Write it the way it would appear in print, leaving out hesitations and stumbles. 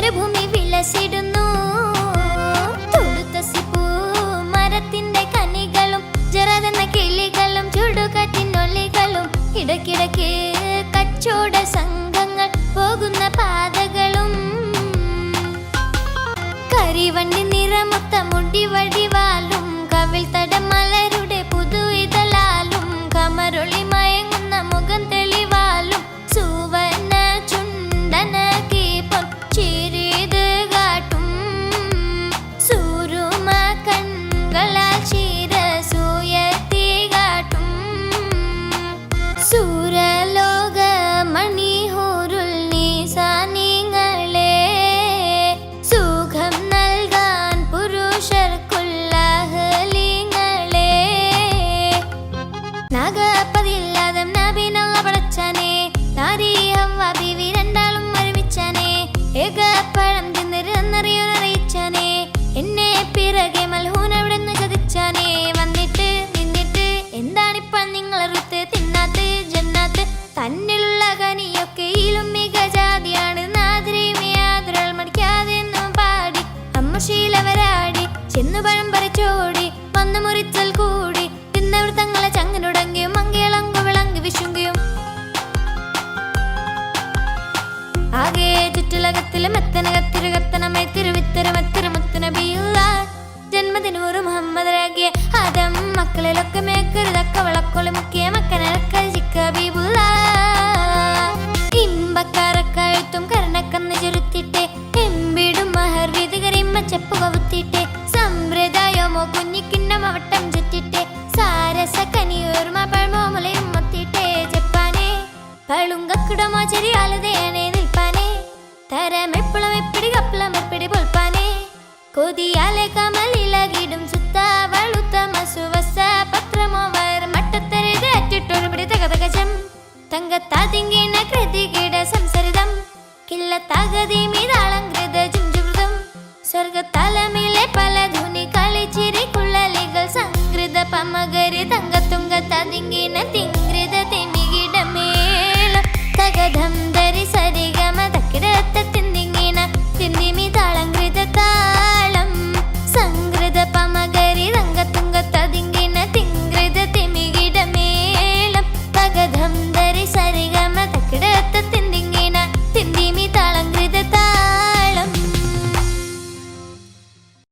മരുഭൂമി വിലസിടുന്നു. തുടുത്തസിപ്പൂ മരത്തിന്റെ കനികളും ജറതെന്ന കിളികളും ചുടുകാറ്റിനൊലികളും ഇടയ്ക്കിടയ്ക്ക് കച്ചോട സംഘങ്ങൾ പോകുന്ന പാതകളും കരിവണ്ടി നിറമൊത്ത മുടി വടിവാലും കവിൾ തടമലരുടെ പുതു ഇതളാലും കമറൊളി മയങ്ങുന്ന മുഖം തെളിവാലും സുവർണ ചുണ്ടന കീപം ചിരിത് കാട്ടും സൂരുമ കൺകളാൽ ശിരസുയർത്തി കാട്ടും സൂരലോക മണിഹൂരുൽ നീസാനിങ്ങളെ സുഖം നൽകാൻ പുരുഷർക്കുള്ള അഹ്ലിങ്ങളെ നാഗപ്പതില്ലാതെ നബിനല്ല പടച്ചാനെ നാരി ഹവ്വ ബീവി രണ്ടാളും ഒരുമിച്ചാനെ ഏകപ്പഴം തിന്നിരുന്നറിയാനറിയിച്ചാനെ എന്നെ പിറകെ മൽഹൂൻ എവിടെ നിന്ന് ചതിച്ചാനെ വന്നിട്ട് നിന്നിട്ട് എന്താണിപ്പോൾ നിങ്ങളറുത്ത് തിന്നാത്ത് ജന്നാത്ത് തന്നിലുള്ള കനിയൊക്കെയിലും മികജാതിയാണ് നാദ്രിമിയാദ്രൾ മടിക്കാതെ എന്നും പാടി അമ്മ ശീലവരാടി ചെന്നു പഴം പറിച്ചോടി വന്നു മുറിച്ചൽ കൂടി തിന്നവർ തങ്ങളെ ചങ്ങനുടങ്ങിയും മങ്കിളങ്കു വിളങ്കി വിശുങ്കിയും ആകെ ചുറ്റുലകത്തിലും എത്തനകത്തിരുകത്തനമായി തിരുവിത്തരമത്തിരുമുത്തുനബിയുള്ള ജന്മദിനൂറ് മുഹമ്മദ് രാഗിയ ആദം മക്കളിലൊക്കെ മേക്കരുതക്ക വിളക്കൊളി മുക്കിയ മക്കനക്കബീബുള്ള ഇമ്പക്കാരക്കഴുത്തും കരണക്കന്ന് ചുരുത്തിട്ടെ എമ്പിടും മഹർ വിധികരിമ്മ ചെപ്പ് കവുത്തിട്ടെ സമ്പ്രദായമോ കുഞ്ഞിക്കിണ്ണം അവട്ടം ചുറ്റിട്ടെ സാരസ കനിയോർമ പഴമോ മുലയും മൊത്തിട്ടെ ചെപ്പാനെ പളുങ്കക്കിടമോ ചെറിയാലതേനെ നിൽപ്പാനെ തരം എപ്പോഴും എപ്പിടി കപ്പളം എപ്പിടി പൊൽപ്പാനെ കൊതിയാലെ കമലി